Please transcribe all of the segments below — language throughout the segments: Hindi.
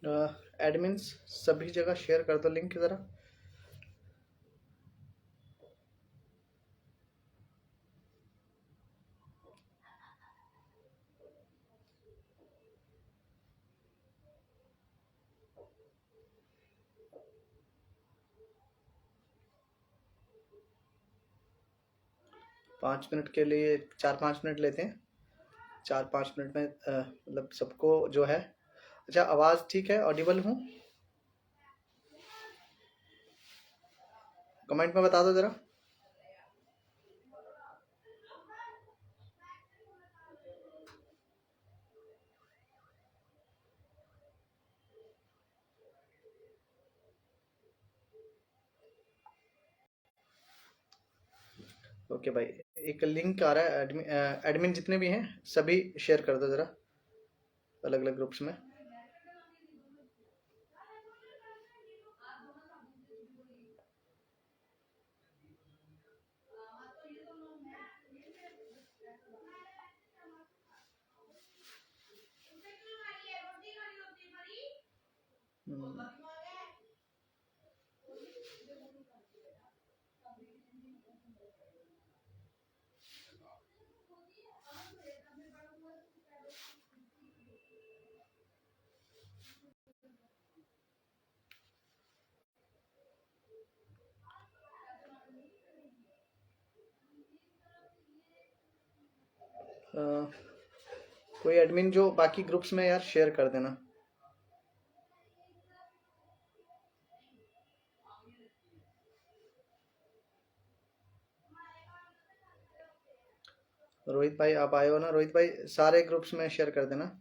एडमिन्स सभी जगह शेयर कर दो लिंक ज़रा। पाँच मिनट के लिए 4-5 मिनट लेते हैं। 4-5 मिनट में मतलब सबको जो है। अच्छा, आवाज़ ठीक है? ऑडिबल हूँ? कमेंट में बता दो ज़रा। ओके भाई, एक लिंक आ रहा है। एडमिन जितने भी हैं सभी शेयर कर दो ज़रा अलग अलग ग्रुप्स में। कोई एडमिन जो बाकी ग्रुप्स में यार शेयर कर देना। रोहित भाई आप आए हो ना? रोहित भाई सारे ग्रुप्स में शेयर कर देना।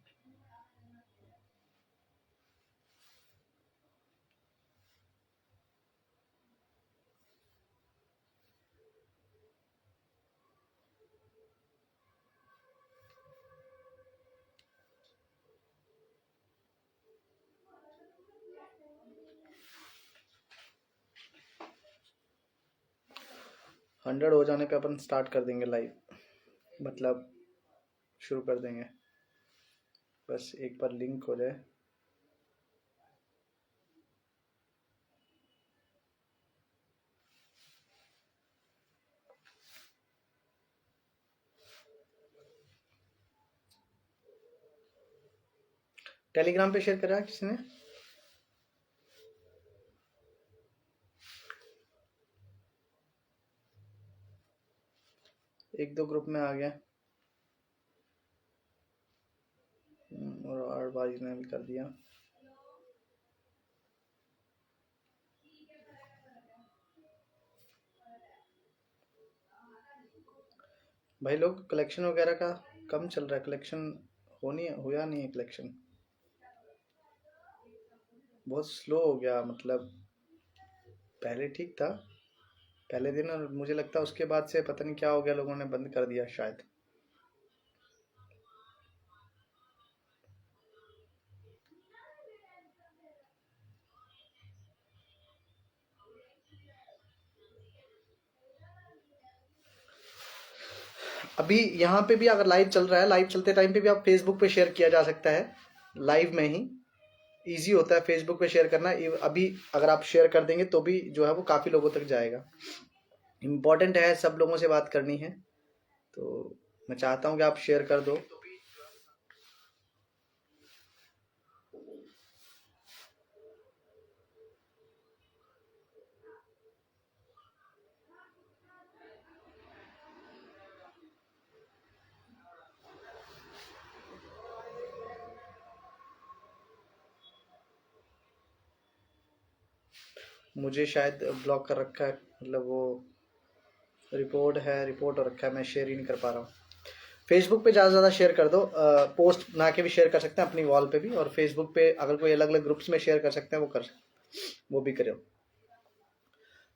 हंड्रेड हो जाने पे अपन स्टार्ट कर देंगे लाइव, मतलब शुरू कर देंगे। बस एक बार लिंक हो जाए। टेलीग्राम पे शेयर करा किसी ने? एक दो ग्रुप में आ गया। और भाई ने भी कर दिया। भाई लोग कलेक्शन वगैरह का कम चल रहा है। कलेक्शन हुआ नहीं है। कलेक्शन बहुत स्लो हो गया। मतलब पहले ठीक था पहले दिन, और मुझे लगता है उसके बाद से पता नहीं क्या हो गया, लोगों ने बंद कर दिया शायद। अभी यहाँ पे भी अगर लाइव चल रहा है, लाइव चलते टाइम पे भी आप फेसबुक पे शेयर किया जा सकता है लाइव में ही। इजी होता है फेसबुक पे शेयर करना। अभी अगर आप शेयर कर देंगे तो भी जो है वो काफ़ी लोगों तक जाएगा। इम्पॉर्टेंट है, सब लोगों से बात करनी है, तो मैं चाहता हूँ कि आप शेयर कर दो। मुझे शायद ब्लॉक कर रखा है, मतलब वो रिपोर्ट हो रखा है, मैं शेयर ही नहीं कर पा रहा हूँ। फेसबुक पे ज़्यादा से ज़्यादा शेयर कर दो। पोस्ट बना के भी शेयर कर सकते हैं अपनी वॉल पे भी, और फेसबुक पे अगर कोई अलग अलग ग्रुप्स में शेयर कर सकते हैं वो भी करें।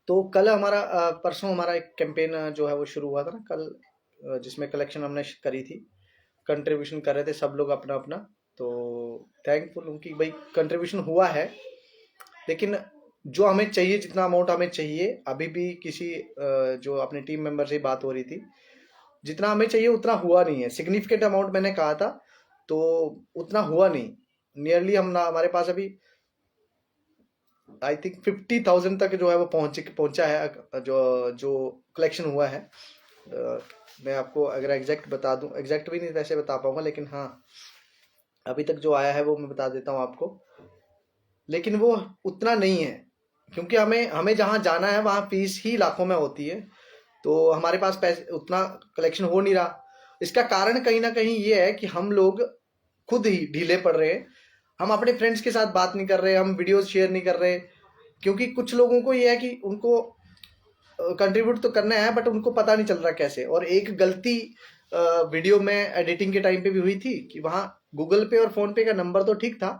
तो कल हमारा परसों हमारा एक कैंपेन जो है वो शुरू हुआ था ना कल, जिसमें कलेक्शन हमने करी थी। कंट्रीब्यूशन कर रहे थे सब लोग अपना अपना। तो थैंकफुल हूँ कि भाई कंट्रीब्यूशन हुआ है, लेकिन जो हमें चाहिए, जितना अमाउंट हमें चाहिए, अभी भी किसी जो अपने टीम मेंबर से बात हो रही थी, जितना हमें चाहिए उतना हुआ नहीं है। सिग्निफिकेंट अमाउंट मैंने कहा था, तो उतना हुआ नहीं। नियरली हम ना हमारे पास अभी आई थिंक 50,000 तक जो है वो पहुंचा है, जो जो कलेक्शन हुआ है। मैं आपको अगर एग्जैक्ट बता दूं, एग्जैक्ट भी नहीं वैसे बता पाऊंगा, लेकिन हाँ अभी तक जो आया है वो मैं बता देता हूँ आपको। लेकिन वो उतना नहीं है, क्योंकि हमें हमें जहाँ जाना है वहाँ फीस ही लाखों में होती है, तो हमारे पास पैसे उतना कलेक्शन हो नहीं रहा। इसका कारण कहीं ना कहीं ये है कि हम लोग खुद ही ढीले पड़ रहे हैं। हम अपने फ्रेंड्स के साथ बात नहीं कर रहे, हम वीडियोस शेयर नहीं कर रहे, क्योंकि कुछ लोगों को ये है कि उनको कंट्रीब्यूट तो करना है बट उनको पता नहीं चल रहा कैसे। और एक गलती वीडियो में एडिटिंग के टाइम पे भी हुई थी कि वहाँ गूगल पे और फोन पे का नंबर तो ठीक था,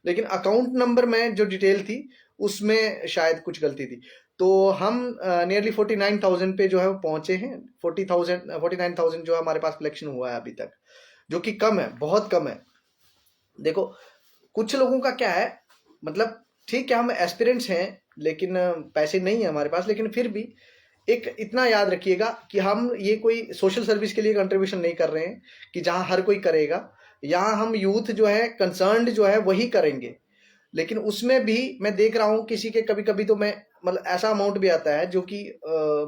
लेकिन अकाउंट नंबर में जो डिटेल थी उसमें शायद कुछ गलती थी। तो हम नियरली 49,000 पे जो है वो पहुंचे हैं। 49,000 जो है हमारे पास कलेक्शन हुआ है अभी तक, जो कि कम है, बहुत कम है। देखो कुछ लोगों का क्या है, मतलब ठीक है हम एस्पिरेंट्स हैं लेकिन पैसे नहीं है हमारे पास, लेकिन फिर भी एक इतना याद रखिएगा कि हम ये कोई सोशल सर्विस के लिए कंट्रीब्यूशन नहीं कर रहे हैं कि जहां हर कोई करेगा। यहाँ हम यूथ जो है कंसर्न्ड जो है वही करेंगे, लेकिन उसमें भी मैं देख रहा हूँ किसी के कभी कभी तो मैं मतलब ऐसा अमाउंट भी आता है जो कि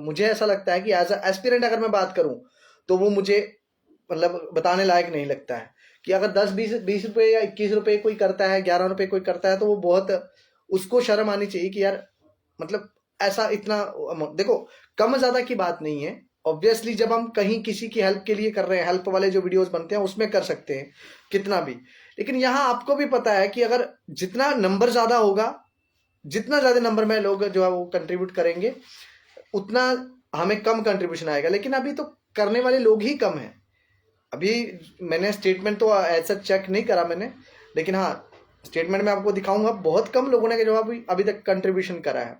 मुझे ऐसा लगता है कि एज एस्पिरेंट अगर मैं बात करूं तो वो मुझे मतलब बताने लायक नहीं लगता है। कि अगर 10 20 20 रुपए या 21 रुपए कोई करता है, 11 रुपए कोई करता है, तो वो बहुत उसको शर्म आनी चाहिए कि यार मतलब ऐसा इतना देखो कम ज्यादा की बात नहीं है। ऑब्वियसली जब हम कहीं किसी की हेल्प के लिए कर रहे हैं, हेल्प वाले जो वीडियोस बनते हैं उसमें कर सकते हैं कितना भी, लेकिन यहाँ आपको भी पता है कि अगर जितना नंबर ज्यादा होगा, जितना ज्यादा नंबर में लोग जो है वो कंट्रीब्यूट करेंगे, उतना हमें कम कंट्रीब्यूशन आएगा। लेकिन अभी तो करने वाले लोग ही कम हैं। अभी मैंने स्टेटमेंट तो ऐसा चेक नहीं करा मैंने, लेकिन हाँ स्टेटमेंट में आपको दिखाऊंगा बहुत कम लोगों ने जो अभी तक कंट्रीब्यूशन करा है।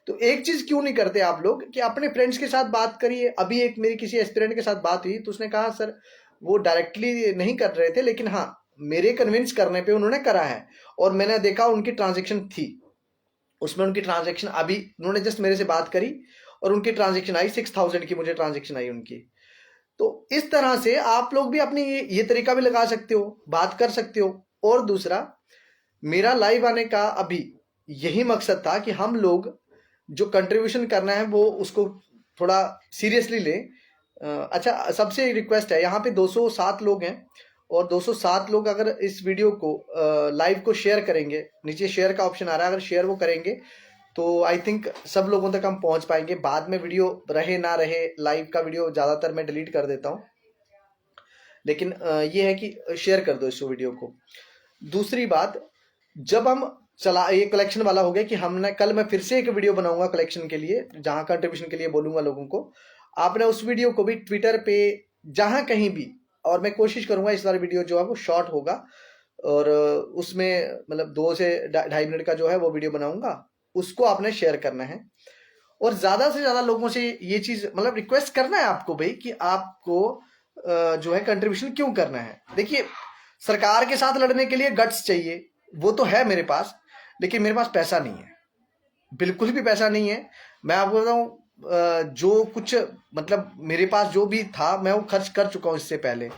तो एक चीज क्यों नहीं करते आप लोग कि अपने फ्रेंड्स के साथ बात करिए। अभी एक मेरी किसी एस्पिरेंट के साथ बात हुई तो उसने कहा सर वो डायरेक्टली नहीं कर रहे थे, लेकिन हाँ मेरे कन्विंस करने पे उन्होंने करा है, और मैंने देखा उनकी ट्रांजेक्शन थी, उसमें उनकी ट्रांजेक्शन अभी उन्होंने जस्ट मेरे से बात करी और उनकी ट्रांजेक्शन आई 6,000 की, मुझे ट्रांजेक्शन आई उनकी। तो इस तरह से आप लोग भी अपनी ये तरीका भी लगा सकते हो, बात कर सकते हो। और दूसरा मेरा लाइव आने का अभी यही मकसद था कि हम लोग जो कंट्रीब्यूशन करना है वो उसको थोड़ा सीरियसली लें। अच्छा सबसे रिक्वेस्ट है, यहाँ पे 207 लोग हैं, और 207 लोग अगर इस वीडियो को लाइव को शेयर करेंगे, नीचे शेयर का ऑप्शन आ रहा है, अगर शेयर वो करेंगे तो आई थिंक सब लोगों तक हम पहुंच पाएंगे। बाद में वीडियो रहे ना रहे, लाइव का वीडियो ज़्यादातर मैं डिलीट कर देता हूँ, लेकिन ये है कि शेयर कर दो इस वीडियो को। दूसरी बात, जब हम चला ये कलेक्शन वाला हो गया कि हमने कल मैं फिर से एक वीडियो बनाऊंगा कलेक्शन के लिए, जहां कंट्रीब्यूशन के लिए बोलूंगा लोगों को। आपने उस वीडियो को भी ट्विटर पे जहां कहीं भी, और मैं कोशिश करूंगा इस बार वीडियो जो है वो शॉर्ट होगा, और उसमें मतलब 2 से 2.5 मिनट का जो है वो वीडियो बनाऊंगा, उसको आपने शेयर करना है। और ज्यादा से ज्यादा लोगों से ये चीज मतलब रिक्वेस्ट करना है आपको भाई कि आपको जो है कंट्रीब्यूशन क्यों करना है। देखिए सरकार के साथ लड़ने के लिए गट्स चाहिए, वो तो है मेरे पास, लेकिन मेरे पास पैसा नहीं है, बिल्कुल भी पैसा नहीं है। मैं आपको बताऊं जो कुछ मतलब मेरे पास जो भी था मैं वो खर्च कर चुका हूं इससे पहले।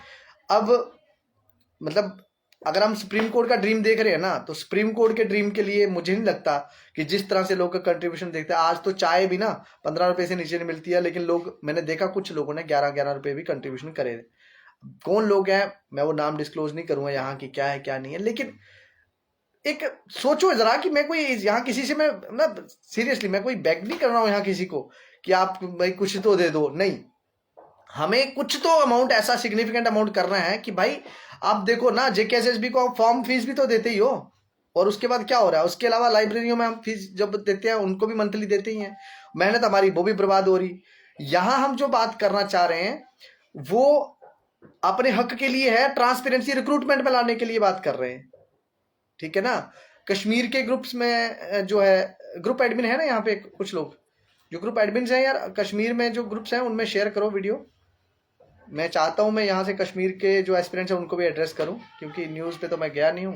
अब मतलब अगर हम सुप्रीम कोर्ट का ड्रीम देख रहे हैं ना, तो सुप्रीम कोर्ट के ड्रीम के लिए मुझे नहीं लगता कि जिस तरह से लोग का कंट्रीब्यूशन देखते हैं, आज तो चाय भी ना 15 रुपए से नीचे नहीं मिलती है, लेकिन लोग मैंने देखा कुछ लोगों ने 11-11 रुपए भी कंट्रीब्यूशन करे। कौन लोग हैं मैं वो नाम डिस्क्लोज नहीं करूंगा यहाँ की क्या है क्या नहीं है, लेकिन एक सोचो जरा कि मैं कोई यहाँ किसी से मैं मतलब सीरियसली मैं कोई बैग नहीं कर रहा हूँ यहाँ किसी को कि आप भाई कुछ तो दे दो, नहीं। हमें कुछ तो अमाउंट ऐसा सिग्निफिकेंट अमाउंट करना है कि भाई आप देखो ना जेकेएसएसबी को आप फॉर्म फीस भी तो देते ही हो, और उसके बाद क्या हो रहा है, उसके अलावा लाइब्रेरियों में हम फीस जब देते हैं उनको भी मंथली देते ही हैं, मेहनत हमारी वो भी बर्बाद हो रही। यहाँ हम जो बात करना चाह रहे हैं वो अपने हक के लिए है, ट्रांसपेरेंसी रिक्रूटमेंट में लाने के लिए बात कर रहे हैं, ठीक है ना। कश्मीर के ग्रुप्स में जो है ग्रुप एडमिन है ना यहाँ पे कुछ लोग जो ग्रुप एडमिन हैं यार, कश्मीर में जो ग्रुप्स हैं उनमें शेयर करो वीडियो। मैं चाहता हूँ मैं यहाँ से कश्मीर के जो एस्पिरेंट्स हैं उनको भी एड्रेस करूँ, क्योंकि न्यूज़ पे तो मैं गया नहीं हूँ,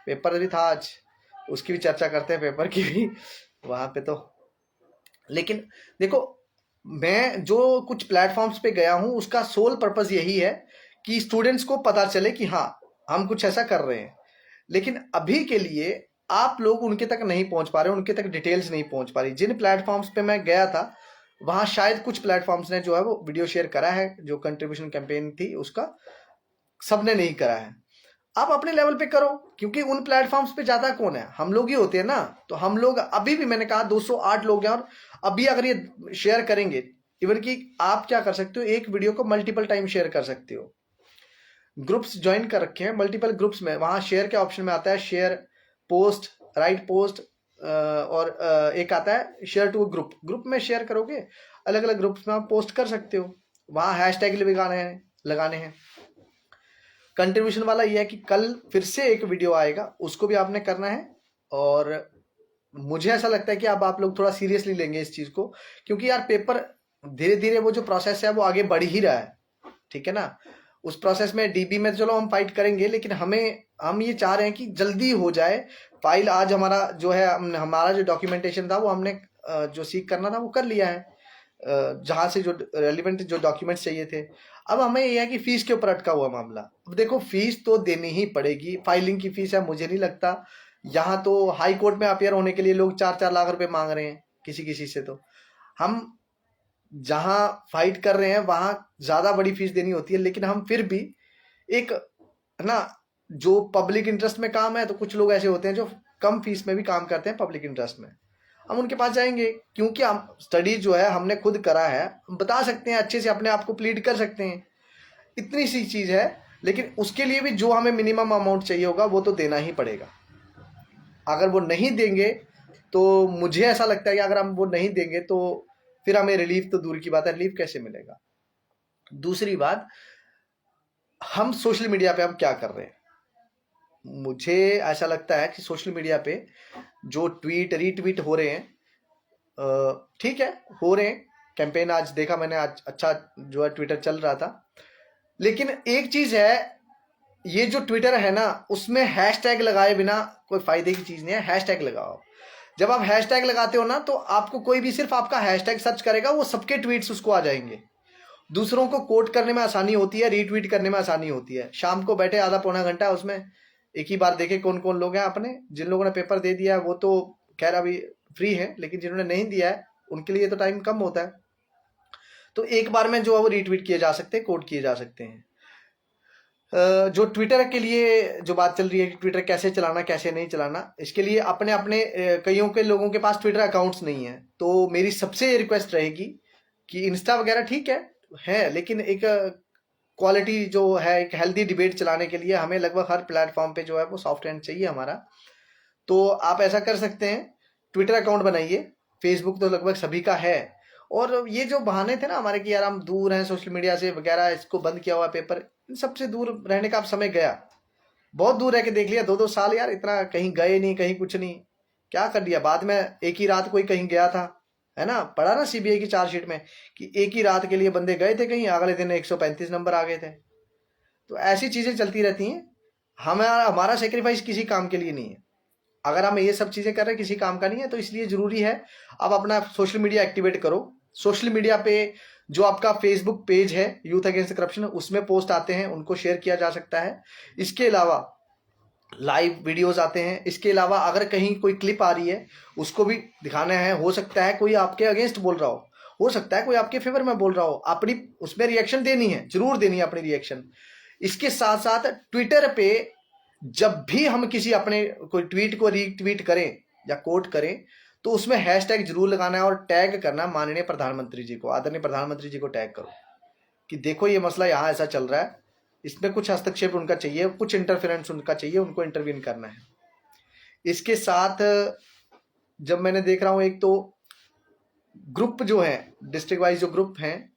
पेपर भी था आज, उसकी भी चर्चा करते हैं पेपर की भी वहाँ पे तो। लेकिन देखो मैं जो कुछ प्लेटफॉर्म्स पे गया हूँ उसका सोल पर्पस यही है कि स्टूडेंट्स को पता चले कि हाँ हम कुछ ऐसा कर रहे हैं। लेकिन अभी के लिए आप लोग उनके तक नहीं पहुंच पा रहे, उनके तक डिटेल्स नहीं पहुंच पा रही। जिन प्लेटफॉर्म्स पे मैं गया था वहां शायद कुछ प्लेटफॉर्म्स ने जो है वो वीडियो शेयर करा है, जो कंट्रीब्यूशन कैंपेन थी उसका, सबने नहीं करा है। आप अपने लेवल पे करो, क्योंकि उन प्लेटफॉर्म्स पे ज्यादा कौन है, हम लोग ही होते हैं ना। तो हम लोग अभी भी, मैंने कहा 208 लोग हैं, और अभी अगर ये शेयर करेंगे, इवन कि आप क्या कर सकते हो, एक वीडियो को मल्टीपल टाइम शेयर कर सकते हो। ग्रुप्स ज्वाइन कर रखे हैं मल्टीपल ग्रुप्स में, वहां शेयर के ऑप्शन में आता है शेयर पोस्ट, राइट पोस्ट, और एक आता है शेयर टू ग्रुप। ग्रुप में शेयर करोगे, अलग अलग ग्रुप्स में आप पोस्ट कर सकते हो, वहां हैशटैग लगाने हैं। कंट्रीब्यूशन वाला ये है कि कल फिर से एक वीडियो आएगा, उसको भी आपने करना है। और मुझे ऐसा लगता है कि अब आप लोग थोड़ा सीरियसली लेंगे इस चीज को, क्योंकि यार पेपर धीरे धीरे वो जो प्रोसेस है वो आगे बढ़ ही रहा है, ठीक है ना। उस प्रोसेस में डीबी में चलो हम फाइट करेंगे, लेकिन हम ये चाह रहे हैं कि जल्दी हो जाए फाइल। आज हमारा जो है, हमारा जो डॉक्यूमेंटेशन था वो हमने जो सीख करना था वो कर लिया है, जहां से जो रेलिवेंट जो डॉक्यूमेंट्स चाहिए थे। अब हमें यह है कि फीस के ऊपर अटका हुआ मामला। अब देखो, फीस तो देनी ही पड़ेगी, फाइलिंग की फीस है, मुझे नहीं लगता यहाँ तो हाई कोर्ट में अपियर होने के लिए लोग 4-4 लाख रुपए मांग रहे हैं किसी किसी से। तो हम जहां फाइट कर रहे हैं वहां ज्यादा बड़ी फीस देनी होती है, लेकिन हम फिर भी एक ना, जो पब्लिक इंटरेस्ट में काम है, तो कुछ लोग ऐसे होते हैं जो कम फीस में भी काम करते हैं पब्लिक इंटरेस्ट में, हम उनके पास जाएंगे। क्योंकि हम स्टडी जो है हमने खुद करा है, हम बता सकते हैं अच्छे से, अपने आप को प्लीड कर सकते हैं, इतनी सी चीज है। लेकिन उसके लिए भी जो हमें मिनिमम अमाउंट चाहिए होगा वो तो देना ही पड़ेगा। अगर वो नहीं देंगे तो मुझे ऐसा लगता है कि अगर हम वो नहीं देंगे तो फिर हमें रिलीफ तो दूर की बात है, रिलीफ कैसे मिलेगा। दूसरी बात, हम सोशल मीडिया पे अब क्या कर रहे हैं, मुझे ऐसा लगता है कि सोशल मीडिया पे जो ट्वीट रीट्वीट हो रहे हैं, ठीक है, हो रहे हैं। कैंपेन आज देखा मैंने, आज अच्छा जो है ट्विटर चल रहा था। लेकिन एक चीज है, ये जो ट्विटर है ना, उसमें हैशटैग लगाए बिना कोई फायदे की चीज नहीं है। हैशटैग लगाओ, जब आप हैशटैग लगाते हो ना, तो आपको कोई भी सिर्फ आपका हैशटैग सर्च करेगा, वो सबके ट्वीट्स उसको आ जाएंगे। दूसरों को कोट करने में आसानी होती है, रीट्वीट करने में आसानी होती है। शाम को बैठे आधा पौना घंटा उसमें एक ही बार देखे कौन कौन लोग हैं अपने। जिन लोगों ने पेपर दे दिया है वो तो खैर अभी फ्री है, लेकिन जिन्होंने नहीं दिया है उनके लिए तो टाइम कम होता है। तो एक बार में जो है वो रीट्वीट किए जा सकते हैं, कोट किए जा सकते हैं। जो ट्विटर के लिए जो बात चल रही है कि ट्विटर कैसे चलाना कैसे नहीं चलाना, इसके लिए अपने अपने कईयों के लोगों के पास ट्विटर अकाउंट्स नहीं है। तो मेरी सबसे रिक्वेस्ट रहेगी कि इंस्टा वगैरह ठीक है, लेकिन एक क्वालिटी जो है, एक हेल्दी डिबेट चलाने के लिए हमें लगभग हर प्लेटफॉर्म पे जो है वो सॉफ्ट हैंड चाहिए हमारा। तो आप ऐसा कर सकते हैं, ट्विटर अकाउंट बनाइए। फेसबुक तो लगभग सभी का है। और ये जो बहाने थे ना हमारे कि यार हम दूर हैं सोशल मीडिया से वगैरह, इसको बंद किया हुआ पेपर, इन सबसे दूर रहने का अब समय गया। बहुत दूर रह के देख लिया, 2-2 साल यार, इतना कहीं गए नहीं, कहीं कुछ नहीं, क्या कर लिया। बाद में एक ही रात कोई कहीं गया था, है ना, पढ़ा ना सीबीआई की चार्जशीट में कि एक ही रात के लिए बंदे गए थे कहीं, अगले दिन 135 नंबर आ गए थे। तो ऐसी चीजें चलती रहती हैं। हमारा सेक्रीफाइस किसी काम के लिए नहीं है। अगर हम ये सब चीजें कर रहे हैं किसी काम का नहीं है, तो इसलिए जरूरी है अब अपना सोशल मीडिया एक्टिवेट करो। सोशल मीडिया पे जो आपका फेसबुक पेज है यूथ अगेंस्ट करप्शन, उसमें पोस्ट आते हैं, उनको शेयर किया जा सकता है। इसके अलावा लाइव वीडियोस आते हैं। इसके अलावा अगर कहीं कोई क्लिप आ रही है उसको भी दिखाना है। हो सकता है कोई आपके अगेंस्ट बोल रहा हो सकता है कोई आपके फेवर में बोल रहा हो, अपनी उसमें रिएक्शन देनी है, जरूर देनी है अपनी रिएक्शन। इसके साथ साथ ट्विटर पे जब भी हम किसी अपने कोई ट्वीट को रीट्वीट करें या कोट करें, तो उसमें हैशटैग जरूर लगाना है और टैग करना माननीय प्रधानमंत्री जी को, आदरणीय प्रधानमंत्री जी को टैग करो कि देखो ये मसला यहाँ ऐसा चल रहा है, इसमें कुछ हस्तक्षेप उनका चाहिए, कुछ इंटरफेरेंस उनका चाहिए, उनको इंटरवीन करना है। इसके साथ जब मैंने देख रहा हूँ, एक तो ग्रुप जो है डिस्ट्रिक्ट वाइज जो ग्रुप हैं,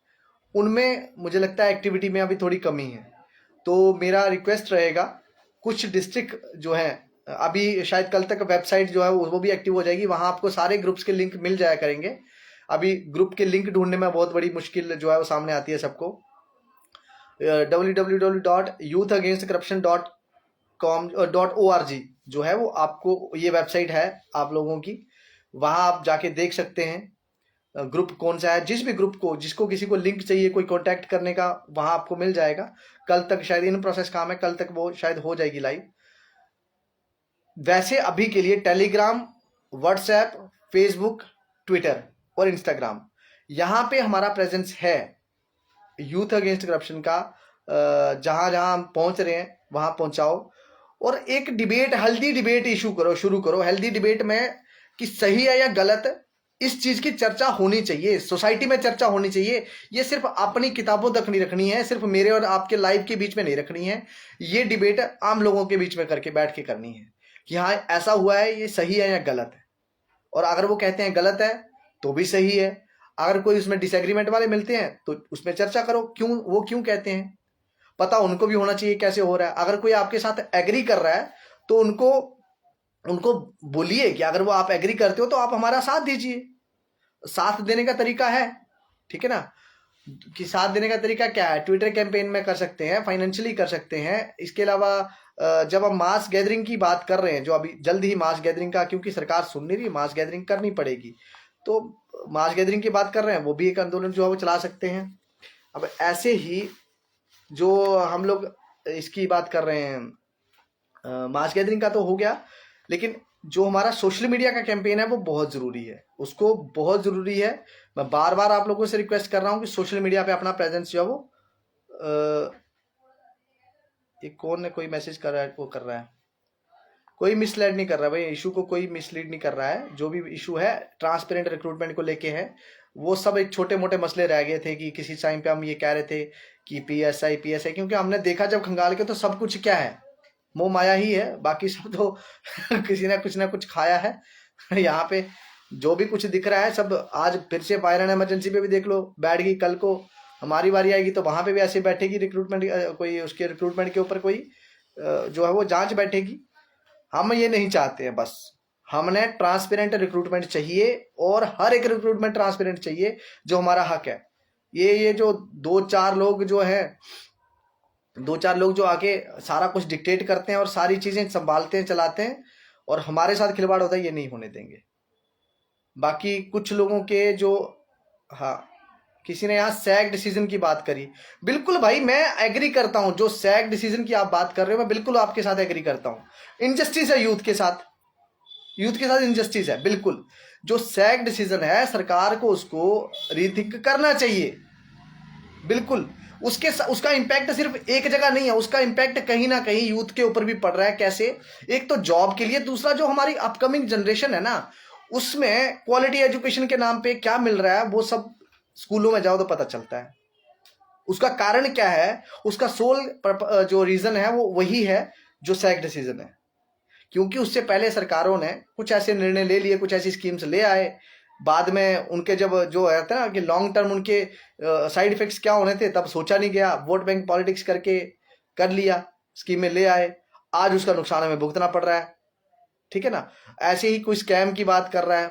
उनमें मुझे लगता है एक्टिविटी में अभी थोड़ी कमी है। तो मेरा रिक्वेस्ट रहेगा, कुछ डिस्ट्रिक्ट जो है, अभी शायद कल तक वेबसाइट जो है वो भी एक्टिव हो जाएगी, वहां आपको सारे ग्रुप्स के लिंक मिल जाया करेंगे। अभी ग्रुप के लिंक ढूंढने में बहुत बड़ी मुश्किल जो है वो सामने आती है सबको। www.youthagainstcorruption.com.org जो है वो आपको, ये वेबसाइट है आप लोगों की, वहां आप जाके देख सकते हैं ग्रुप कौन सा है। जिस भी ग्रुप को, जिसको किसी को लिंक चाहिए कोई कांटेक्ट करने का, वहां आपको मिल जाएगा। कल तक शायद इन प्रोसेस काम है, कल तक वो शायद हो जाएगी लाइव। वैसे अभी के लिए टेलीग्राम, व्हाट्सएप, फेसबुक, ट्विटर और इंस्टाग्राम, यहाँ पे हमारा प्रेजेंस है यूथ अगेंस्ट करप्शन का। जहां जहां हम पहुंच रहे हैं वहां पहुंचाओ, और एक डिबेट, हेल्दी डिबेट इशू करो, शुरू करो हेल्दी डिबेट में कि सही है या गलत। इस चीज की चर्चा होनी चाहिए, सोसाइटी में चर्चा होनी चाहिए। ये सिर्फ अपनी किताबों तक नहीं रखनी है, सिर्फ मेरे और आपके लाइव के बीच में नहीं रखनी है। ये डिबेट आम लोगों के बीच में करके बैठ के करनी है कि हाँ ऐसा हुआ है, ये सही है या गलत है। और अगर वो कहते हैं गलत है तो भी सही है, अगर कोई उसमें डिसएग्रीमेंट वाले मिलते हैं तो उसमें चर्चा करो, क्यों वो क्यों कहते हैं, पता उनको भी होना चाहिए कैसे हो रहा है। अगर कोई आपके साथ एग्री कर रहा है तो उनको उनको बोलिए कि अगर वो आप एग्री करते हो तो आप हमारा साथ दीजिए। साथ देने का तरीका है, ठीक है ना, कि साथ देने का तरीका क्या है, ट्विटर कैंपेन में कर सकते हैं, फाइनेंशियली कर सकते हैं। इसके अलावा जब हम मास गैदरिंग की बात कर रहे हैं, जो अभी जल्द ही मास गैदरिंग का, क्योंकि सरकार सुन नहीं रही, मास गैदरिंग करनी पड़ेगी, तो मास गैदरिंग की बात कर रहे हैं, वो भी एक आंदोलन जो है वो चला सकते हैं। अब ऐसे ही जो हम लोग इसकी बात कर रहे हैं, मास गैदरिंग का तो हो गया, लेकिन जो हमारा सोशल मीडिया का कैंपेन है वो बहुत ज़रूरी है, उसको बहुत ज़रूरी है। मैं बार बार आप लोगों से रिक्वेस्ट कर रहा हूँ कि सोशल मीडिया पे अपना प्रेजेंस जो है वो ये कौन है, कोई मैसेज कर रहा है, वो कर रहा है, कोई मिसलीड नहीं कर रहा भाई, इशू को कोई मिसलीड नहीं कर रहा है। जो भी इशू है ट्रांसपेरेंट रिक्रूटमेंट को लेके है, वो सब एक छोटे मोटे मसले रह गए थे कि किसी टाइम पे हम ये कह रहे थे कि पीएसआई, क्योंकि हमने देखा जब खंगाल के तो सब कुछ क्या है, मोह माया ही है, बाकी सब तो किसी ने कुछ ना कुछ खाया है। यहाँ पे जो भी कुछ दिख रहा है सब, आज फिर से फायर एंड इमरजेंसी पे भी देख लो, बैठ गई, कल को हमारी बारी आएगी तो वहां पे भी ऐसे बैठेगी रिक्रूटमेंट, कोई उसके रिक्रूटमेंट के ऊपर कोई जो है वो जांच बैठेगी। हम ये नहीं चाहते हैं, बस हमने ट्रांसपेरेंट रिक्रूटमेंट चाहिए, और हर एक रिक्रूटमेंट ट्रांसपेरेंट चाहिए, जो हमारा हक है। ये जो दो चार लोग जो आके सारा कुछ डिक्टेट करते हैं और सारी चीजें संभालते हैं, चलाते हैं, और हमारे साथ खिलवाड़ होता है, ये नहीं होने देंगे। बाकी कुछ लोगों के जो, हाँ, किसी ने यहाँ सैग डिसीजन की बात करी, बिल्कुल भाई मैं एग्री करता हूं, जो सैग डिसीजन की आप बात कर रहे हो मैं बिल्कुल आपके साथ एग्री करता हूं। इनजस्टिस है यूथ के साथ इनजस्टिस है बिल्कुल। जो सैग डिसीजन है सरकार को उसको रीथिंक करना चाहिए, बिल्कुल। उसका इम्पैक्ट सिर्फ एक जगह नहीं है, उसका इम्पैक्ट कहीं ना कहीं यूथ के ऊपर भी पड़ रहा है। कैसे? एक तो जॉब के लिए, दूसरा जो हमारी अपकमिंग जनरेशन है ना, उसमें क्वालिटी एजुकेशन के नाम पे क्या मिल रहा है वो सब स्कूलों में जाओ तो पता चलता है। उसका कारण क्या है, उसका सोल जो रीजन है वो वही है जो सैग डिसीजन है। क्योंकि उससे पहले सरकारों ने कुछ ऐसे निर्णय ले लिए, कुछ ऐसी स्कीम्स ले आए, बाद में उनके जब जो है ना कि लॉन्ग टर्म उनके साइड इफेक्ट्स क्या होने थे तब सोचा नहीं गया, वोट बैंक पॉलिटिक्स करके कर लिया, स्कीमें ले आए, आज उसका नुकसान हमें भुगतना पड़ रहा है, ठीक है ना। ऐसे ही कोई स्कैम की बात कर रहा है,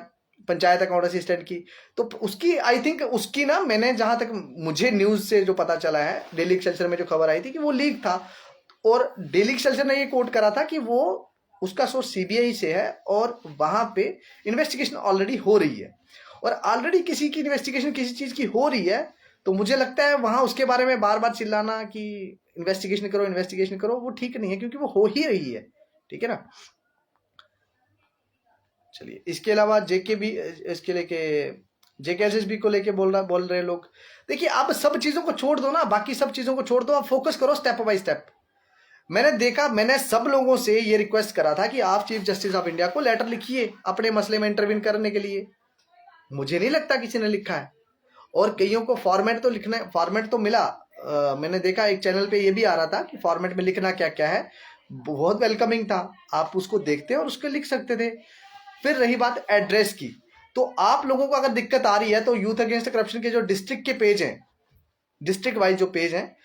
पंचायत अकाउंट असिस्टेंट की, तो उसकी आई थिंक उसकी ना, मैंने जहां तक मुझे न्यूज से जो पता चला है, डेली एक्सेलसियर में जो खबर आई थी कि वो लीक था, और डेली एक्सेलसियर ने ये कोट करा था कि वो उसका सोर्स सीबीआई से है, और वहां पे इन्वेस्टिगेशन ऑलरेडी हो रही है। और ऑलरेडी किसी की इन्वेस्टिगेशन किसी चीज की हो रही है, तो मुझे लगता है वहां उसके बारे में बार बार चिल्लाना कि इन्वेस्टिगेशन करो वो ठीक नहीं है, क्योंकि वो हो ही रही है, ठीक है ना। चलिए, इसके अलावा जेके भी, इसके लेके जेकेएसएसबी को लेके बोल रहे लोग। देखिए, आप सब चीजों को छोड़ दो ना, बाकी सब चीजों को छोड़ दो, आप फोकस करो स्टेप बाय स्टेप। मैंने सब लोगों से ये रिक्वेस्ट करा था कि आप चीफ जस्टिस ऑफ इंडिया को लेटर लिखिए अपने मसले में इंटरवीन करने के लिए। मुझे नहीं लगता किसी ने लिखा है, और कईयों को फॉर्मेट तो मिला। मैंने देखा एक चैनल पे ये भी आ रहा था कि फॉर्मेट में लिखना क्या क्या है, बहुत वेलकमिंग था, आप उसको देखते और उसको लिख सकते थे। फिर रही बात एड्रेस की, तो आप लोगों को अगर दिक्कत आ रही है तो यूथ अगेंस्ट करप्शन के जो डिस्ट्रिक्ट के पेज हैं, डिस्ट्रिक्ट वाइज जो पेज हैं,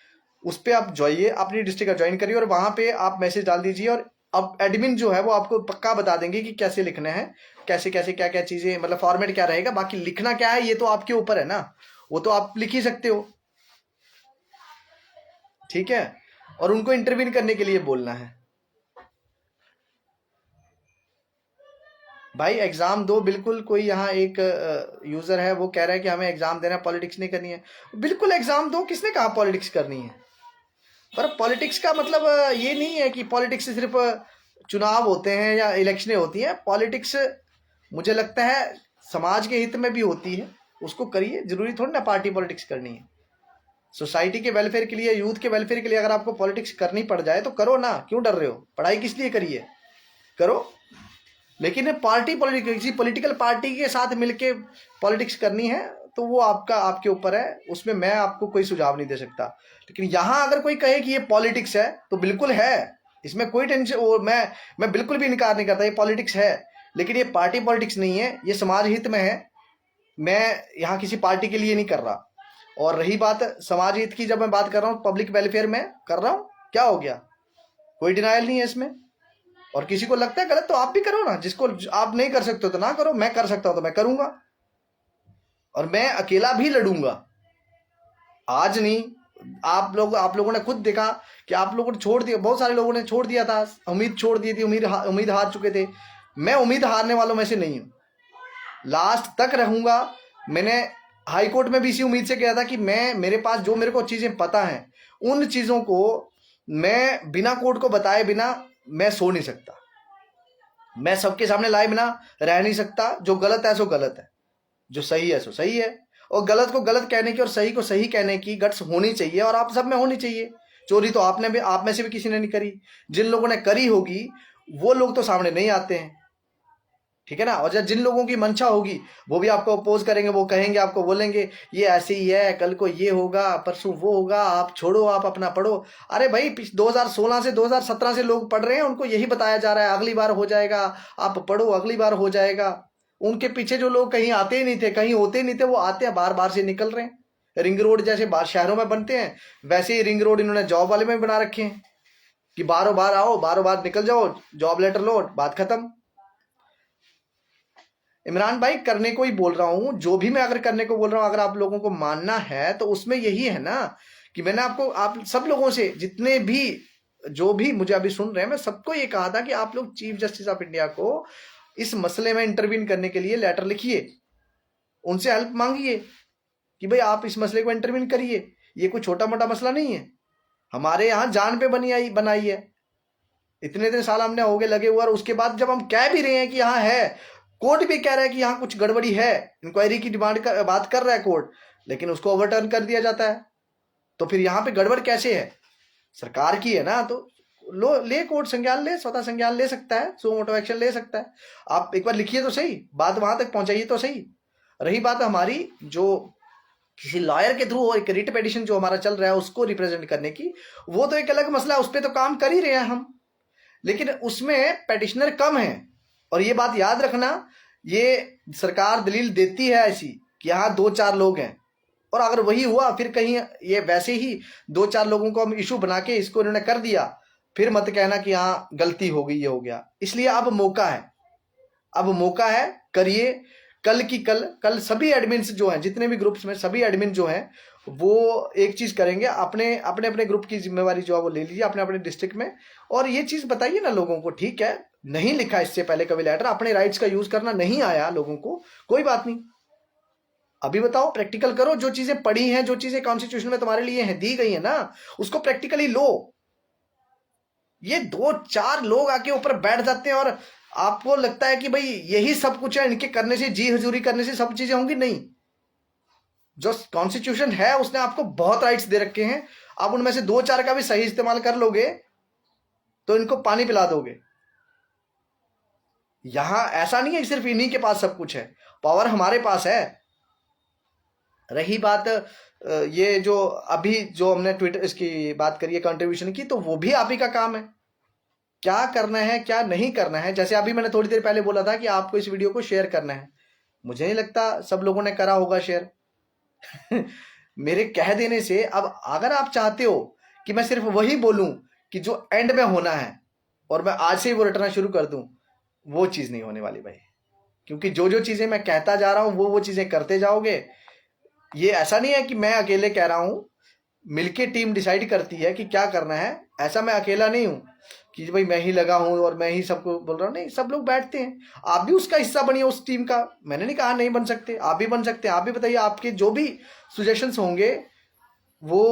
उस पर आप जाइए, अपनी डिस्ट्रिक्ट का ज्वाइन करिए, और वहां पे आप मैसेज डाल दीजिए, और अब एडमिन जो है वो आपको पक्का बता देंगे कि कैसे लिखना है, कैसे कैसे क्या क्या चीजें, मतलब फॉर्मेट क्या रहेगा। बाकी लिखना क्या है ये तो आपके ऊपर है ना, वो तो आप लिख ही सकते हो, ठीक है। और उनको इंटरवीन करने के लिए बोलना है, भाई एग्जाम दो, बिल्कुल। कोई यहाँ एक यूजर है वो कह रहा है कि हमें एग्जाम देना, पॉलिटिक्स नहीं करनी है, बिल्कुल एग्जाम दो, किसने कहा पॉलिटिक्स करनी है। पर पॉलिटिक्स का मतलब ये नहीं है कि पॉलिटिक्स सिर्फ चुनाव होते हैं या इलेक्शनें होती हैं, पॉलिटिक्स मुझे लगता है समाज के हित में भी होती है, उसको करिए। जरूरी थोड़ी ना पार्टी पॉलिटिक्स करनी है। सोसाइटी के वेलफेयर के लिए, यूथ के वेलफेयर के लिए अगर आपको पॉलिटिक्स करनी पड़ जाए तो करो ना, क्यों डर रहे हो? पढ़ाई किस लिए करिए, करो। लेकिन पार्टी पॉलिटिक्स, किसी पॉलिटिकल पार्टी के साथ मिलके पॉलिटिक्स करनी है तो वो आपके ऊपर है, उसमें मैं आपको कोई सुझाव नहीं दे सकता। लेकिन यहाँ अगर कोई कहे कि ये पॉलिटिक्स है तो बिल्कुल है, इसमें कोई टेंशन, और मैं बिल्कुल भी इनकार नहीं करता, ये पॉलिटिक्स है। लेकिन ये पार्टी पॉलिटिक्स नहीं है, ये समाज हित में है। मैं यहाँ किसी पार्टी के लिए नहीं कर रहा। और रही बात समाज हित की, जब मैं बात कर रहा हूँ पब्लिक वेलफेयर में कर रहा हूँ, क्या हो गया? कोई डिनायल नहीं है इसमें। और किसी को लगता है गलत तो आप भी करो ना, जिसको आप नहीं कर सकते हो तो ना करो, मैं कर सकता हूं तो मैं करूंगा, और मैं अकेला भी लड़ूंगा। आज नहीं, आप लोगों ने खुद देखा कि आप लोगों ने छोड़ दिया, बहुत सारे लोगों ने छोड़ दिया था, उम्मीद छोड़ दी थी, उम्मीद हार चुके थे। मैं उम्मीद हारने वालों में से नहीं हूं, लास्ट तक रहूंगा। मैंने हाई कोर्ट में भी इसी उम्मीद से गया था कि मेरे पास जो मेरे को चीजें पता हैं, उन चीजों को मैं बिना कोर्ट को बताए बिना मैं सो नहीं सकता, मैं सबके सामने लाए बिना रह नहीं सकता। जो गलत है सो गलत है, जो सही है सो सही है, और गलत को गलत कहने की और सही को सही कहने की गट्स होनी चाहिए, और आप सब में होनी चाहिए। चोरी तो आप में से भी किसी ने नहीं करी, जिन लोगों ने करी होगी वो लोग तो सामने नहीं आते हैं, ठीक है ना। और जब जिन लोगों की मंशा होगी वो भी आपको अपोज करेंगे, वो कहेंगे, आपको बोलेंगे ये ऐसे ही है, कल को ये होगा, परसों वो होगा, आप छोड़ो, आप अपना पढ़ो। अरे भाई 2016 से 2017 से लोग पढ़ रहे हैं, उनको यही बताया जा रहा है अगली बार हो जाएगा, आप पढ़ो अगली बार हो जाएगा। उनके पीछे जो लोग कहीं आते ही नहीं थे, कहीं होते ही नहीं थे, वो आते हैं, बार बार से निकल रहे हैं। रिंग रोड जैसे शहरों में बनते हैं, वैसे ही रिंग रोड इन्होंने जॉब वाले में बना रखे हैं कि बारों बार आओ, बारों बार निकल जाओ, जॉब लेटर लो, बात खत्म। इमरान भाई करने को ही बोल रहा हूं, जो भी मैं अगर करने को बोल रहा हूं, अगर आप लोगों को मानना है तो उसमें यही है ना कि मैंने आप सब लोगों से, जितने भी जो भी मुझे अभी सुन रहे हैं, मैं सबको ये कहा था कि आप लोग चीफ जस्टिस ऑफ इंडिया को इस मसले में इंटरवीन करने के लिए लेटर लिखिए, उनसे हेल्प मांगिए कि भाई आप इस मसले को इंटरवीन करिए। ये कोई छोटा मोटा मसला नहीं है, हमारे यहाँ जान पे बनाई है, इतने साल हमने हो गए लगे हुए, और उसके बाद जब हम कह भी रहे हैं कि यहाँ है, कोर्ट भी कह रहा है कि यहाँ कुछ गड़बड़ी है, इंक्वायरी की बात कर रहा है कोर्ट, लेकिन उसको ओवरटर्न कर दिया जाता है। तो फिर यहाँ पे गड़बड़ कैसे है? सरकार की है ना, तो ले कोर्ट संज्ञान ले, स्वतः संज्ञान ले सकता है, सो मोटो एक्शन ले सकता है। आप एक बार लिखिए तो सही, बात वहां तक पहुंचाइए तो सही। रही बात हमारी जो किसी लॉयर के थ्रू एक रिट पिटीशन जो हमारा चल रहा है उसको रिप्रेजेंट करने की, वो तो एक अलग मसला है, उस पर तो काम कर ही रहे हैं हम, लेकिन उसमें पेटिशनर कम है। और ये बात याद रखना, ये सरकार दलील देती है ऐसी कि यहाँ 2-4 लोग हैं, और अगर वही हुआ फिर कहीं ये वैसे ही 2-4 लोगों को हम इशू बना के इसको इन्होंने कर दिया, फिर मत कहना कि हाँ गलती हो गई, ये हो गया। इसलिए अब मौका है, करिए। कल सभी एडमिन्स जो हैं, जितने भी ग्रुप्स में सभी एडमिन जो हैं, वो एक चीज करेंगे, अपने ग्रुप की जिम्मेवारी जो है वो ले लीजिए अपने डिस्ट्रिक्ट में, और ये चीज बताइए ना लोगों को, ठीक है नहीं लिखा इससे पहले कभी लेटर, अपने राइट्स का यूज करना नहीं आया लोगों को, कोई बात नहीं, अभी बताओ, प्रैक्टिकल करो, जो चीजें पढ़ी हैं, जो चीजें कॉन्स्टिट्यूशन में तुम्हारे लिए हैं, दी गई है ना, उसको प्रैक्टिकली लो। ये 2-4 लोग आके ऊपर बैठ जाते हैं और आपको लगता है कि भाई यही सब कुछ है, इनके करने से, जी हजूरी करने से सब चीजें होंगी, नहीं। जो कॉन्स्टिट्यूशन है उसने आपको बहुत राइट्स दे रखे हैं, आप उनमें से 2-4 का भी सही इस्तेमाल कर लोगे तो इनको पानी पिला दोगे। यहां ऐसा नहीं है सिर्फ इन्हीं के पास सब कुछ है, पावर हमारे पास है। रही बात ये जो अभी जो हमने ट्विटर इसकी बात करी है कंट्रीब्यूशन की, तो वो भी आप ही का काम है, क्या करना है क्या नहीं करना है। जैसे अभी मैंने थोड़ी देर पहले बोला था कि आपको इस वीडियो को शेयर करना है, मुझे नहीं लगता सब लोगों ने करा होगा शेयर मेरे कह देने से। अब अगर आप चाहते हो कि मैं सिर्फ वही बोलूं कि जो एंड में होना है और मैं आज से ही वो रटना शुरू कर दूं, वो चीज नहीं होने वाली भाई, क्योंकि जो जो चीजें मैं कहता जा रहा हूं वो चीजें करते जाओगे। ये ऐसा नहीं है कि मैं अकेले कह रहा हूं, मिलके टीम डिसाइड करती है कि क्या करना है। ऐसा मैं अकेला नहीं हूं कि भाई मैं ही लगा हूं और मैं ही सबको बोल रहा हूं, नहीं, सब लोग बैठते हैं। आप भी उसका हिस्सा बनिए उस टीम का, मैंने नहीं कहा नहीं बन सकते, आप भी बन सकते हैं। आप भी बताइए, आपके जो भी सुजेशंस होंगे वो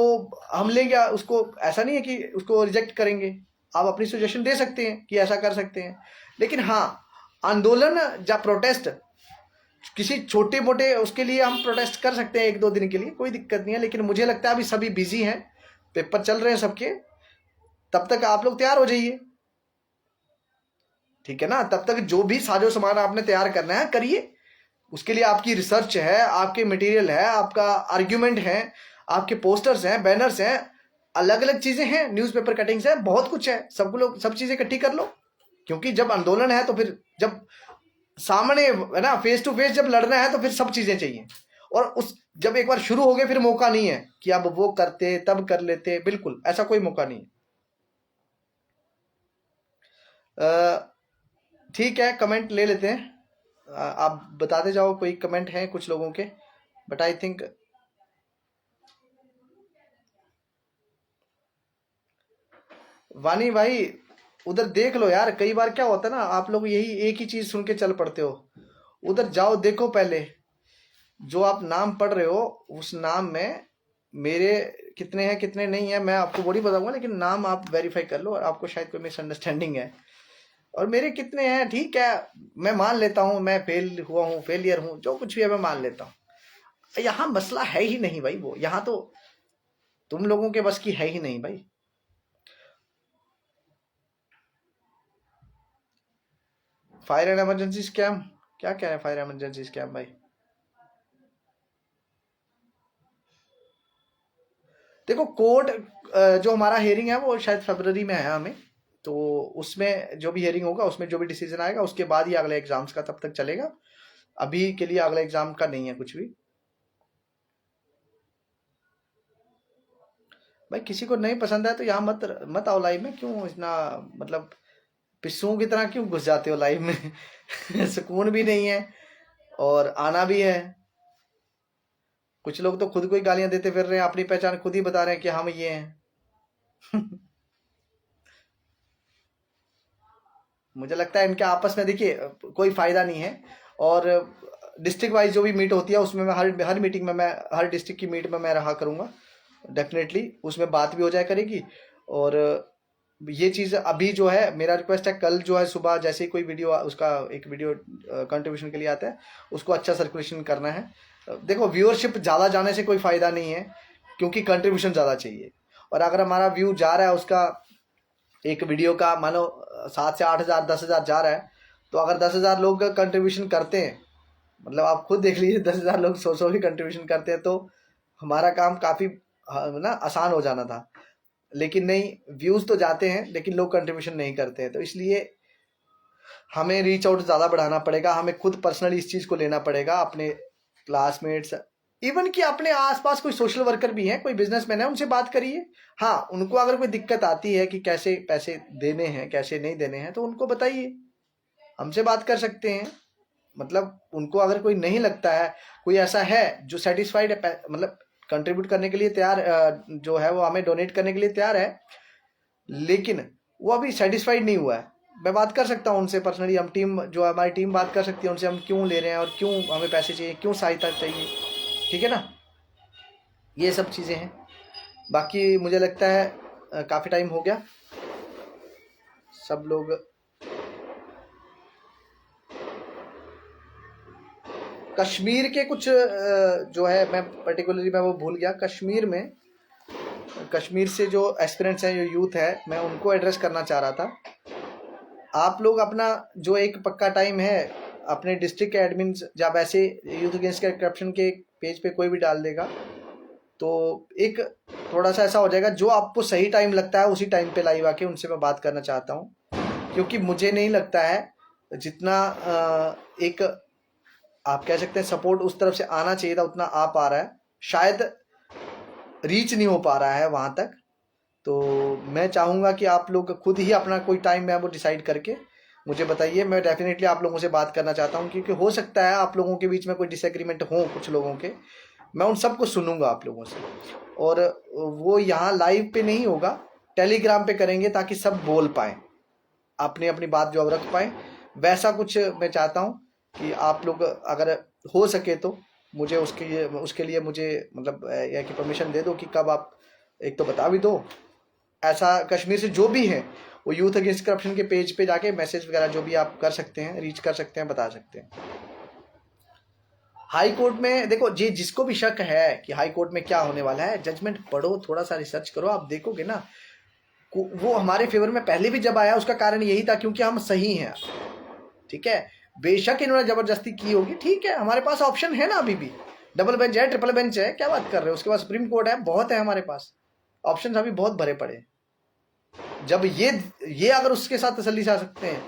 हम लेंगे, उसको ऐसा नहीं है कि उसको रिजेक्ट करेंगे, आप अपनी सजेशन दे सकते हैं कि ऐसा कर सकते हैं। लेकिन हाँ, आंदोलन या प्रोटेस्ट किसी छोटे मोटे उसके लिए हम प्रोटेस्ट कर सकते हैं 1-2 दिन के लिए, कोई दिक्कत नहीं है। लेकिन मुझे लगता है अभी सभी बिजी हैं, पेपर चल रहे हैं सबके, तब तक आप लोग तैयार हो जाइए, ठीक है ना। तब तक जो भी साजो सामान आपने तैयार करना है करिए, उसके लिए आपकी रिसर्च है, आपके मटेरियल है, आपका आर्ग्यूमेंट है, आपके पोस्टर्स हैं, बैनर्स हैं, अलग अलग चीजें हैं, न्यूज़पेपर कटिंग्स है, बहुत कुछ है। सब चीजें इकट्ठी कर लो, क्योंकि जब आंदोलन है तो फिर जब सामने है ना, फेस टू फेस जब लड़ना है तो फिर सब चीजें चाहिए। और उस जब एक बार शुरू हो गए फिर मौका नहीं है कि अब वो करते तब कर लेते, बिल्कुल ऐसा कोई मौका नहीं है। ठीक है, कमेंट ले लेते हैं। आप बताते जाओ, कोई कमेंट है कुछ लोगों के, बट आई थिंक वानी भाई उधर देख लो यार। कई बार क्या होता है ना, आप लोग यही एक ही चीज सुन के चल पड़ते हो। उधर जाओ, देखो पहले जो आप नाम पढ़ रहे हो उस नाम में मेरे कितने हैं कितने नहीं है मैं आपको वो नहीं बताऊंगा, लेकिन नाम आप वेरीफाई कर लो। और आपको शायद कोई मिसअंडरस्टैंडिंग है, और मेरे कितने हैं ठीक है, मैं मान लेता हूँ, मैं फेल हुआ हूँ, फेलियर हूँ, जो कुछ भी है मैं मान लेता हूँ। यहाँ मसला है ही नहीं भाई, वो यहाँ तो तुम लोगों के बस की है ही नहीं भाई। फायर एंड इमरजेंसी स्कैम, क्या क्या है फायर इमरजेंसी स्कैम भाई? देखो कोर्ट जो हमारा हेयरिंग है वो शायद फरवरी में है हमें, तो उसमें जो भी हेयरिंग होगा उसमें जो भी डिसीजन आएगा उसके बाद ही अगले एग्जाम्स का तब तक चलेगा। अभी के लिए अगले एग्जाम का नहीं है कुछ भी भाई। किसी को नहीं पसंद है तो यहाँ मत मत आओ लाइव में, क्यों इतना मतलब पिस्सुओं की तरह क्यों घुस जाते हो लाइव में? सुकून भी नहीं है और आना भी है। कुछ लोग तो खुद को ही गालियां देते फिर रहे हैं, अपनी पहचान खुद ही बता रहे हैं कि हम ये हैं। मुझे लगता है इनके आपस में देखिए कोई फायदा नहीं है। और डिस्ट्रिक्ट वाइज जो भी मीट होती है उसमें मैं हर मीटिंग में, मैं हर डिस्ट्रिक्ट की मीट में मैं रहा करूंगा डेफिनेटली, उसमें बात भी हो जाया करेगी। और ये चीज़ अभी जो है मेरा रिक्वेस्ट है, कल जो है सुबह जैसे ही कोई वीडियो उसका एक वीडियो कंट्रीब्यूशन के लिए आता है उसको अच्छा सर्कुलेशन करना है। देखो व्यूअरशिप ज़्यादा जाने से कोई फ़ायदा नहीं है, क्योंकि कंट्रीब्यूशन ज़्यादा चाहिए। और अगर हमारा व्यू जा रहा है उसका एक वीडियो का मानो 7 से 8 हज़ार 10 हज़ार जा रहा है, तो अगर 10 हज़ार लोग कंट्रीब्यूशन करते हैं, मतलब आप खुद देख लीजिए 10 हज़ार लोग 100 भी कंट्रीब्यूशन करते हैं तो हमारा काम काफ़ी ना आसान हो जाना था। लेकिन नहीं, व्यूज़ तो जाते हैं लेकिन लोग कंट्रीब्यूशन नहीं करते हैं, तो इसलिए हमें रीच आउट ज़्यादा बढ़ाना पड़ेगा। हमें खुद पर्सनली इस चीज़ को लेना पड़ेगा, अपने क्लासमेट्स, इवन कि अपने आसपास कोई सोशल वर्कर भी हैं, कोई बिजनेसमैन है, उनसे बात करिए। हाँ, उनको अगर कोई दिक्कत आती है कि कैसे पैसे देने हैं कैसे नहीं देने हैं तो उनको बताइए, हमसे बात कर सकते हैं। मतलब उनको अगर कोई नहीं लगता है, कोई ऐसा है जो सेटिस्फाइड है, मतलब कंट्रीब्यूट करने के लिए तैयार, जो है वो हमें डोनेट करने के लिए तैयार है, लेकिन वो अभी सेटिस्फाइड नहीं हुआ है, मैं बात कर सकता हूँ उनसे पर्सनली। हम टीम जो हमारी टीम बात कर सकती है उनसे, हम क्यों ले रहे हैं और क्यों हमें पैसे चाहिए, क्यों सहायता चाहिए, ठीक है ना। ये सब चीज़ें हैं। बाकी मुझे लगता है काफ़ी टाइम हो गया, सब लोग कश्मीर के कुछ जो है मैं पर्टिकुलरली मैं वो भूल गया। कश्मीर में कश्मीर से जो एस्पिरेंट्स हैं, जो यूथ है, मैं उनको एड्रेस करना चाह रहा था। आप लोग अपना जो एक पक्का टाइम है अपने डिस्ट्रिक्ट के एडमिन, जब ऐसे यूथ अगेंस्ट करप्शन के पेज पे कोई भी डाल देगा तो एक थोड़ा सा ऐसा हो जाएगा, जो आपको सही टाइम लगता है उसी टाइम पे लाइव आके उनसे मैं बात करना चाहता हूँ। क्योंकि मुझे नहीं लगता है जितना एक आप कह सकते हैं सपोर्ट उस तरफ से आना चाहिए था उतना आ पा रहा है, शायद रीच नहीं हो पा रहा है वहाँ तक। तो मैं चाहूँगा कि आप लोग खुद ही अपना कोई टाइम है वो डिसाइड करके मुझे बताइए। मैं डेफिनेटली आप लोगों से बात करना चाहता हूँ, क्योंकि हो सकता है आप लोगों के बीच में कोई डिसएग्रीमेंट हो कुछ लोगों के, मैं उन सबको सुनूंगा आप लोगों से। और वो यहाँ लाइव पे नहीं होगा, टेलीग्राम पे करेंगे ताकि सब बोल पाएँ, अपनी अपनी बात जो अब रख पाएँ। वैसा कुछ मैं चाहता हूँ कि आप लोग अगर हो सके तो मुझे उसके लिए मुझे मतलब यह कि परमिशन दे दो कि कब आप एक तो बता भी दो। ऐसा कश्मीर से जो भी हैं वो यूथ अगेंस्ट करप्शन के पेज पे जाके मैसेज वगैरह जो भी आप कर सकते हैं, रीच कर सकते हैं, बता सकते हैं। हाई कोर्ट में देखो जी, जिसको भी शक है कि हाई कोर्ट में क्या होने वाला है, जजमेंट पढ़ो, थोड़ा सा रिसर्च करो, आप देखोगे ना वो हमारे फेवर में पहले भी जब आया उसका कारण यही था क्योंकि हम सही हैं। ठीक है, बेशक इन्होंने जबरदस्ती की होगी, ठीक है, हमारे पास ऑप्शन है ना, अभी भी डबल बेंच है, ट्रिपल बेंच है, क्या बात कर रहे हो, उसके बाद सुप्रीम कोर्ट है, बहुत है हमारे पास ऑप्शन, अभी बहुत भरे पड़े। जब ये अगर उसके साथ तसल्ली से आ सकते हैं,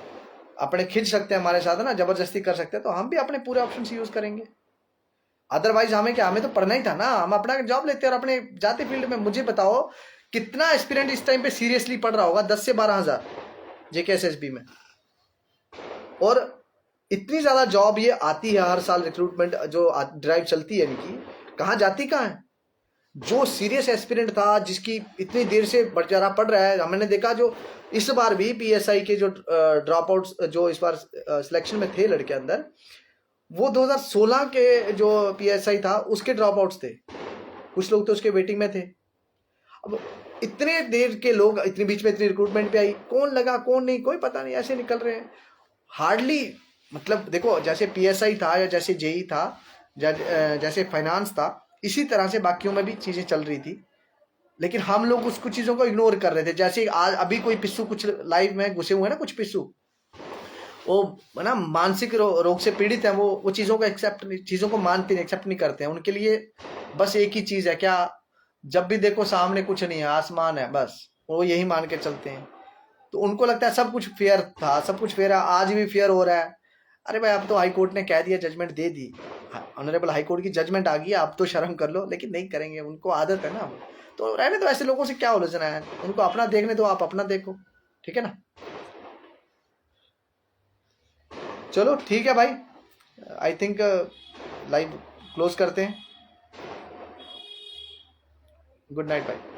अपने खिंच सकते हैं हमारे साथ ना, जबरदस्ती कर सकते हैं, तो हम भी अपने पूरे ऑप्शन यूज करेंगे। अदरवाइज हमें क्या, हमें तो पढ़ना ही था ना, हम अपना जॉब लेते और अपने जाते फील्ड में। मुझे बताओ कितना एस्पिरेंट इस टाइम पे सीरियसली पढ़ रहा होगा, 10 से 12 हजार JKSSB में, और इतनी ज्यादा जॉब ये आती है हर साल, रिक्रूटमेंट जो ड्राइव चलती है इनकी, कहाँ जाती कहाँ है। जो सीरियस एस्पिरेंट था, जिसकी इतनी देर से बढ़ पढ़ रहा है, हमने देखा जो इस बार भी PSI के जो ड्रॉप आउट्स जो इस बार सिलेक्शन में थे लड़के अंदर, वो 2016 के जो PSI था उसके ड्रॉप आउट्स थे, कुछ लोग तो उसके वेटिंग में थे। अब इतने देर के लोग, इतने बीच में इतनी रिक्रूटमेंट पे आई, कौन लगा कौन नहीं कोई पता नहीं, ऐसे निकल रहे हैं हार्डली। मतलब देखो, जैसे PSI था या जैसे JEE था, जैसे फाइनेंस था, इसी तरह से बाकियों में भी चीजें चल रही थी, लेकिन हम लोग उस कुछ चीजों को इग्नोर कर रहे थे। जैसे आज अभी कोई पिस्सू कुछ लाइव में घुसे हुए हैं ना, कुछ पिस्सू वो ना मानसिक रोग से पीड़ित है, वो चीज़ों को एक्सेप्ट, चीज़ों को मानते नहीं, एक्सेप्ट नहीं करते हैं। उनके लिए बस एक ही चीज़ है, क्या, जब भी देखो सामने कुछ नहीं है, आसमान है, बस वो यही मान के चलते हैं। तो उनको लगता है सब कुछ फेयर था, सब कुछ फेयर है, आज भी फेयर हो रहा है। अरे भाई, अब तो हाई कोर्ट ने कह दिया, जजमेंट दे दी, ऑनरेबल हाई कोर्ट की जजमेंट आ गई है, अब तो शर्म कर लो, लेकिन नहीं करेंगे, उनको आदत है ना। तो रहने दो, ऐसे लोगों से क्या उलझना है, उनको अपना देखने दो, आप अपना देखो, ठीक है ना। चलो ठीक है भाई, आई थिंक लाइव क्लोज करते हैं। गुड नाइट भाई।